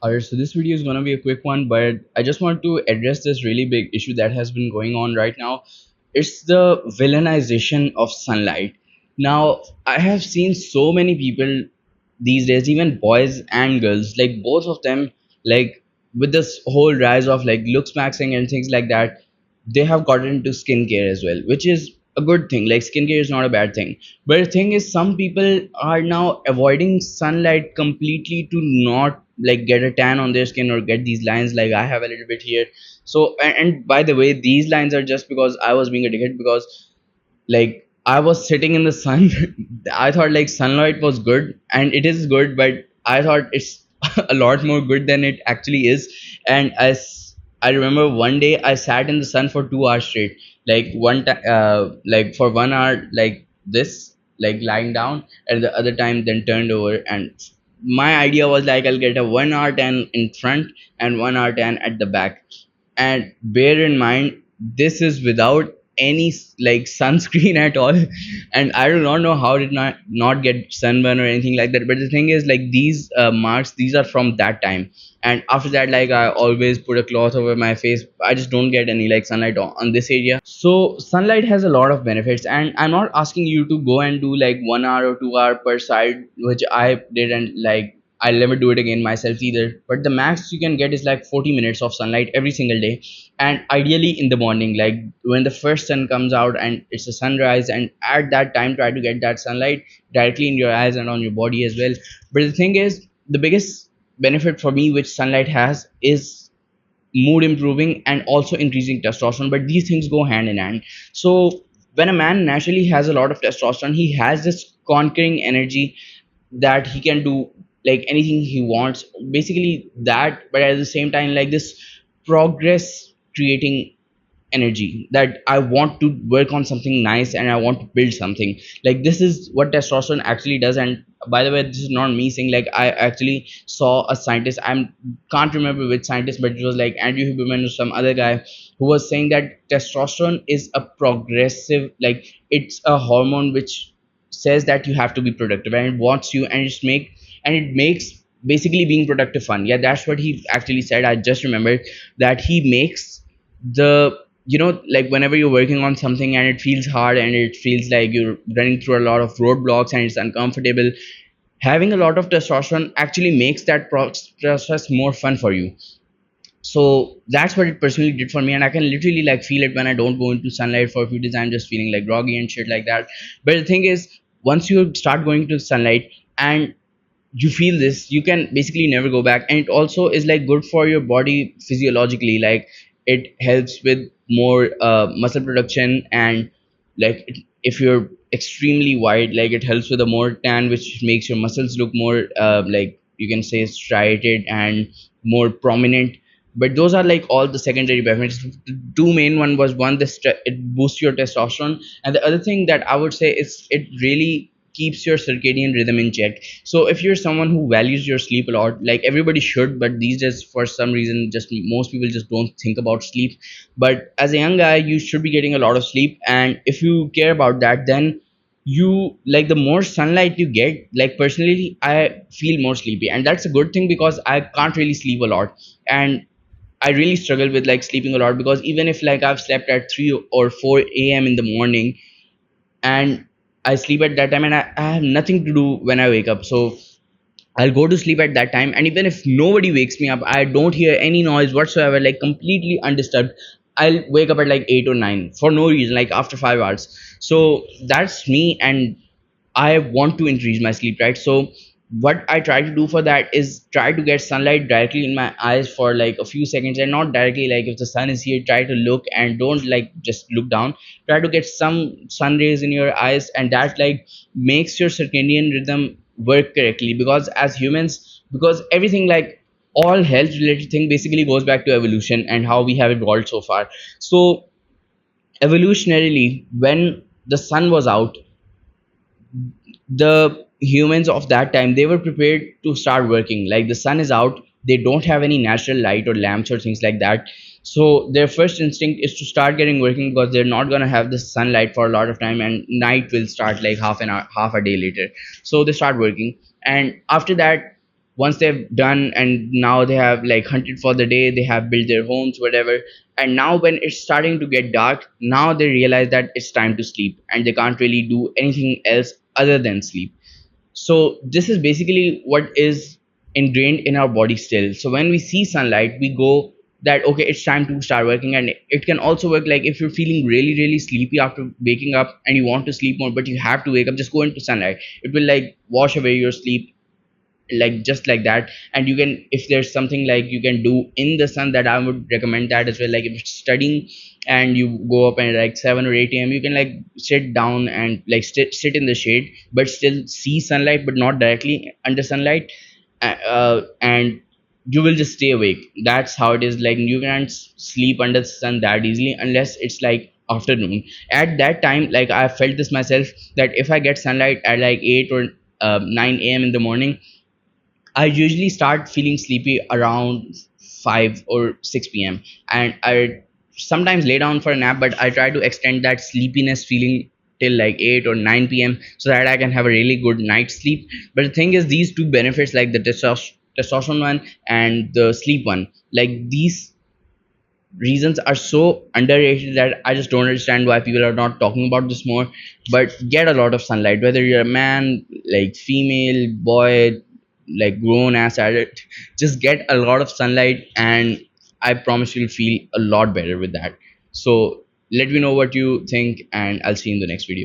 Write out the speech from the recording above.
Alright, so this video is gonna be a quick one, but I just want to address this really big issue that has been going on right now. It's the villainization of sunlight. Now, I have seen so many people these days, even boys and girls, like both of them, like with this whole rise of like looks maxing and things like that, they have gotten into skincare as well, which is a good thing. Like skincare is not a bad thing. But the thing is, some people are now avoiding sunlight completely to not like get a tan on their skin or get these lines like I have a little bit here. So and by the way, these lines are just because I was being a dickhead because like I was sitting in the sun. I thought like sunlight was good and it is good, but I thought it's a lot more good than it actually is. And I remember one day I sat in the sun for 2 hours straight. Like one time, like for 1 hour, like this, like lying down, and the other time then turned over. And my idea was like I'll get a 1 hour tan in front and 1 hour tan at the back. And bear in mind, this is without any like sunscreen at all. And I do not know how did not get sunburn or anything like that. But the thing is, like these marks, these are from that time. And after that, like I always put a cloth over my face. I just don't get any like sunlight on this area. So sunlight has a lot of benefits, and I'm not asking you to go and do like 1 hour or 2 hour per side, which I did, and like I'll never do it again myself either. But the max you can get is like 40 minutes of sunlight every single day. And ideally in the morning, like when the first sun comes out and it's a sunrise, and at that time try to get that sunlight directly in your eyes and on your body as well. But the thing is, the biggest benefit for me which sunlight has is mood improving and also increasing testosterone, but these things go hand in hand. So when a man naturally has a lot of testosterone, he has this conquering energy that he can do like anything he wants, basically that. But at the same time, like this progress creating energy that I want to work on something nice and I want to build something. Like this is what testosterone actually does. And by the way, this is not me saying, like I actually saw a scientist. I can't remember which scientist, but it was like Andrew Huberman or some other guy who was saying that testosterone is a progressive, like it's a hormone which says that you have to be productive and it wants you, and it makes basically being productive fun. Yeah, that's what he actually said. I just remembered that he makes the, like whenever you're working on something and it feels hard and it feels like you're running through a lot of roadblocks and it's uncomfortable, having a lot of testosterone actually makes that process more fun for you. So that's what it personally did for me, and I can literally like feel it when I don't go into sunlight for a few days. I'm just feeling like groggy and shit like that. But the thing is, once you start going to sunlight and you feel this, you can basically never go back. And it also is like good for your body physiologically. Like it helps with more muscle production, and like if you're extremely wide, like it helps with a more tan, which makes your muscles look more like you can say striated and more prominent. But those are like all the secondary benefits. The two main one was one, it boosts your testosterone, and the other thing that I would say is it really keeps your circadian rhythm in check. So if you're someone who values your sleep a lot, like everybody should, but these days for some reason just most people just don't think about sleep. But as a young guy, you should be getting a lot of sleep, and if you care about that, then you like the more sunlight you get. Like personally, I feel more sleepy, and that's a good thing because I can't really sleep a lot. And I really struggle with like sleeping a lot, because even if like I've slept at 3 or 4 a.m. in the morning, and I sleep at that time, and I have nothing to do when I wake up. So I'll go to sleep at that time, and even if nobody wakes me up, I don't hear any noise whatsoever, like completely undisturbed. I'll wake up at like 8 or 9 for no reason, like after 5 hours. So that's me, and I want to increase my sleep, right? So what I try to do for that is try to get sunlight directly in my eyes for like a few seconds, and not directly. Like if the sun is here, try to look and don't like just look down. Try to get some sun rays in your eyes, and that like makes your circadian rhythm work correctly. Because as humans, because everything like all health related thing basically goes back to evolution and how we have evolved so far. So evolutionarily, when the sun was out, the humans of that time, they were prepared to start working. Like the sun is out, they don't have any natural light or lamps or things like that. So their first instinct is to start getting working, because they're not going to have the sunlight for a lot of time, and night will start like half an hour, half a day later. So they start working, and after that, once they've done and now they have like hunted for the day, they have built their homes, whatever, and now when it's starting to get dark, now they realize that it's time to sleep and they can't really do anything else other than sleep. So this is basically what is ingrained in our body still. So when we see sunlight, we go that okay, it's time to start working. And it can also work like if you're feeling really really sleepy after waking up and you want to sleep more but you have to wake up, just go into sunlight. It will like wash away your sleep like just like that. And you can, if there's something like you can do in the sun, that I would recommend that as well. Like if it's studying and you go up and like 7 or 8 a.m, you can like sit down and like sit in the shade but still see sunlight but not directly under sunlight. And you will just stay awake. That's how it is. Like you can't sleep under the sun that easily unless it's like afternoon. At that time, like I felt this myself, that if I get sunlight at like 8 or 9 a.m in the morning, I usually start feeling sleepy around 5 or 6 p.m. And I sometimes lay down for a nap, but I try to extend that sleepiness feeling till like 8 or 9 p.m. so that I can have a really good night's sleep. But the thing is, these two benefits, like the testosterone one and the sleep one, like these reasons are so underrated that I just don't understand why people are not talking about this more. But get a lot of sunlight, whether you're a man, like female, boy, like grown ass adult, just get a lot of sunlight, and I promise you'll feel a lot better with that. So let me know what you think, and I'll see you in the next video.